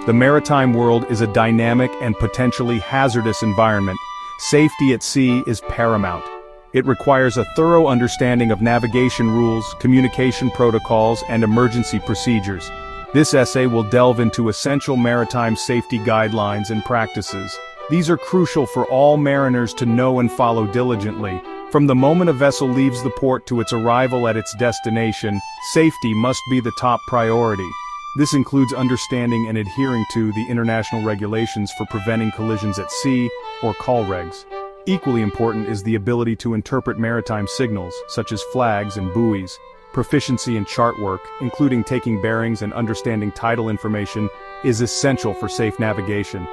The maritime world is a dynamic and potentially hazardous environment. Safety at sea is paramount. It requires a thorough understanding of navigation rules, communication protocols, and emergency procedures. This essay will delve into essential maritime safety guidelines and practices. These are crucial for all mariners to know and follow diligently. From the moment a vessel leaves the port to its arrival at its destination, safety must be the top priority. This includes understanding and adhering to the international regulations for preventing collisions at sea, or call regs. Equally important is the ability to interpret maritime signals, such as flags and buoys. Proficiency in chart work, including taking bearings and understanding tidal information, is essential for safe navigation.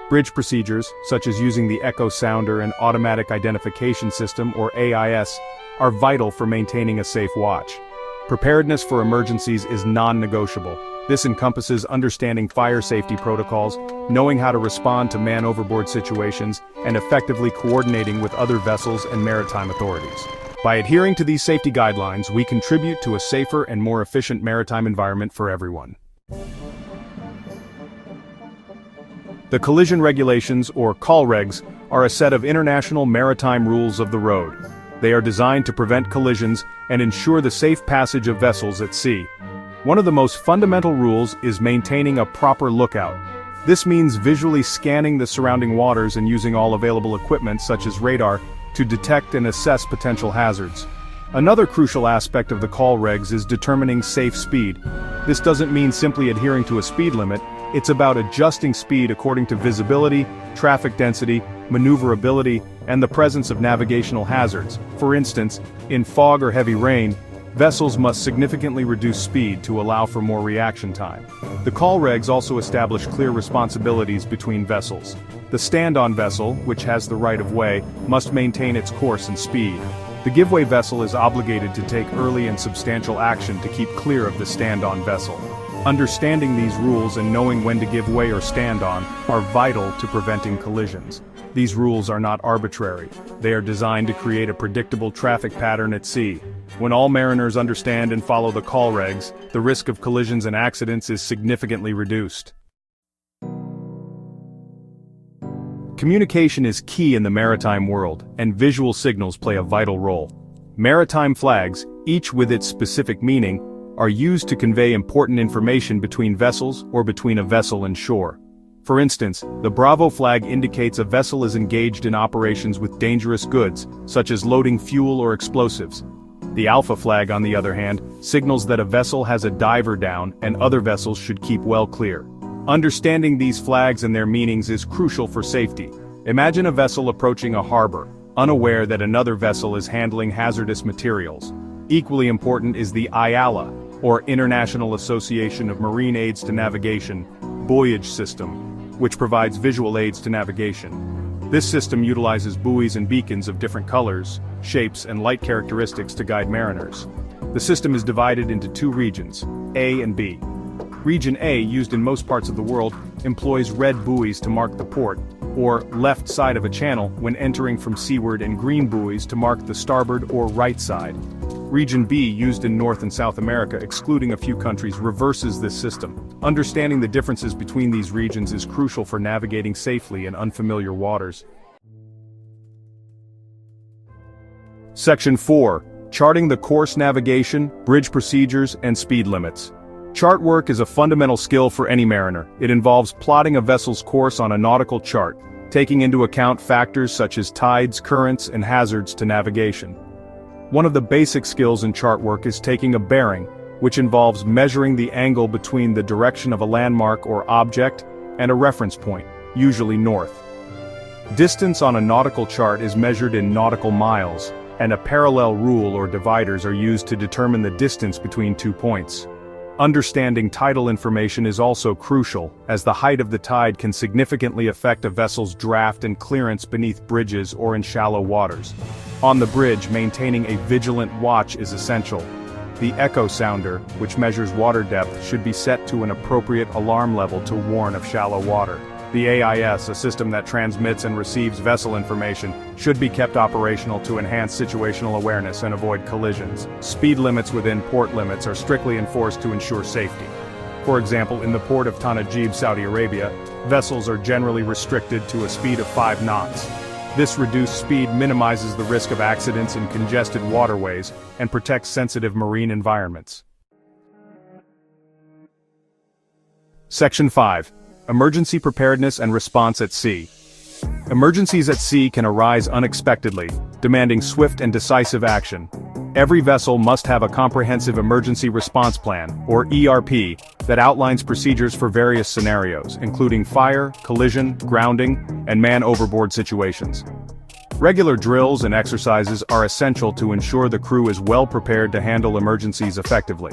Bridge procedures, such as using the Echo Sounder and Automatic Identification System, or AIS, are vital for maintaining a safe watch. Preparedness for emergencies is non-negotiable. This encompasses understanding fire safety protocols, knowing how to respond to man-overboard situations, and effectively coordinating with other vessels and maritime authorities. By adhering to these safety guidelines, we contribute to a safer and more efficient maritime environment for everyone. The collision regulations, or call regs, are a set of international maritime rules of the road. They are designed to prevent collisions and ensure the safe passage of vessels at sea. One of the most fundamental rules is maintaining a proper lookout. This means visually scanning the surrounding waters and using all available equipment such as radar to detect and assess potential hazards. Another crucial aspect of the call regs is determining safe speed. This doesn't mean simply adhering to a speed limit, it's about adjusting speed according to visibility, traffic density, maneuverability, and the presence of navigational hazards. For instance, in fog or heavy rain, vessels must significantly reduce speed to allow for more reaction time. The call regs also establish clear responsibilities between vessels. The stand-on vessel, which has the right-of-way, must maintain its course and speed. The give-way vessel is obligated to take early and substantial action to keep clear of the stand-on vessel. Understanding these rules and knowing when to give way or stand on are vital to preventing collisions. These rules are not arbitrary. They are designed to create a predictable traffic pattern at sea. When all mariners understand and follow the call regs, the risk of collisions and accidents is significantly reduced. Communication is key in the maritime world, and visual signals play a vital role. Maritime flags, each with its specific meaning, are used to convey important information between vessels or between a vessel and shore. For instance, the Bravo flag indicates a vessel is engaged in operations with dangerous goods, such as loading fuel or explosives. The Alpha flag, on the other hand, signals that a vessel has a diver down and other vessels should keep well clear. Understanding these flags and their meanings is crucial for safety. Imagine a vessel approaching a harbor, unaware that another vessel is handling hazardous materials. Equally important is the IALA, or International Association of Marine Aids to Navigation, buoyage system, which provides visual aids to navigation. This system utilizes buoys and beacons of different colors, shapes, and light characteristics to guide mariners. The system is divided into two regions, A and B. Region A, used in most parts of the world, employs red buoys to mark the port, or left side of a channel when entering from seaward, and green buoys to mark the starboard or right side. Region B, used in North and South America, excluding a few countries, reverses this system. Understanding the differences between these regions is crucial for navigating safely in unfamiliar waters. Section 4. Charting the course navigation, bridge procedures, and speed limits. Chart work is a fundamental skill for any mariner. It involves plotting a vessel's course on a nautical chart, taking into account factors such as tides, currents, and hazards to navigation. One of the basic skills in chart work is taking a bearing, which involves measuring the angle between the direction of a landmark or object and a reference point, usually north. Distance on a nautical chart is measured in nautical miles, and a parallel rule or dividers are used to determine the distance between 2 points. Understanding tidal information is also crucial, as the height of the tide can significantly affect a vessel's draft and clearance beneath bridges or in shallow waters. On the bridge, maintaining a vigilant watch is essential. The Echo Sounder, which measures water depth, should be set to an appropriate alarm level to warn of shallow water. The AIS, a system that transmits and receives vessel information, should be kept operational to enhance situational awareness and avoid collisions. Speed limits within port limits are strictly enforced to ensure safety. For example, in the port of Tanajib, Saudi Arabia, vessels are generally restricted to a speed of 5 knots. This reduced speed minimizes the risk of accidents in congested waterways and protects sensitive marine environments. Section 5. Emergency Preparedness and Response at Sea. Emergencies at sea can arise unexpectedly, demanding swift and decisive action. Every vessel must have a comprehensive emergency response plan, or ERP, that outlines procedures for various scenarios, including fire, collision, grounding, and man-overboard situations. Regular drills and exercises are essential to ensure the crew is well prepared to handle emergencies effectively.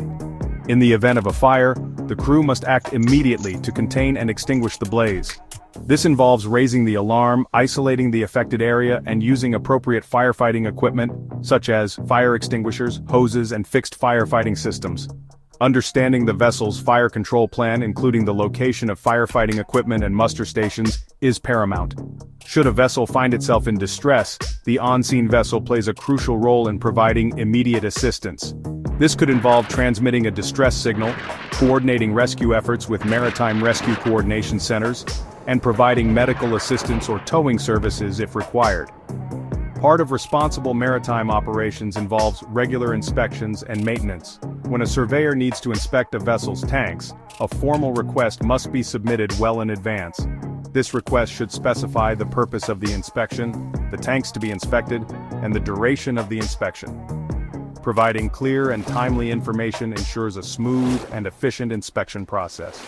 In the event of a fire, the crew must act immediately to contain and extinguish the blaze. This involves raising the alarm, isolating the affected area, and using appropriate firefighting equipment, such as fire extinguishers, hoses, and fixed firefighting systems. Understanding the vessel's fire control plan, including the location of firefighting equipment and muster stations, is paramount. Should a vessel find itself in distress, the on-scene vessel plays a crucial role in providing immediate assistance. This could involve transmitting a distress signal, coordinating rescue efforts with maritime rescue coordination centers, and providing medical assistance or towing services if required. Part of responsible maritime operations involves regular inspections and maintenance. When a surveyor needs to inspect a vessel's tanks, a formal request must be submitted well in advance. This request should specify the purpose of the inspection, the tanks to be inspected, and the duration of the inspection. Providing clear and timely information ensures a smooth and efficient inspection process.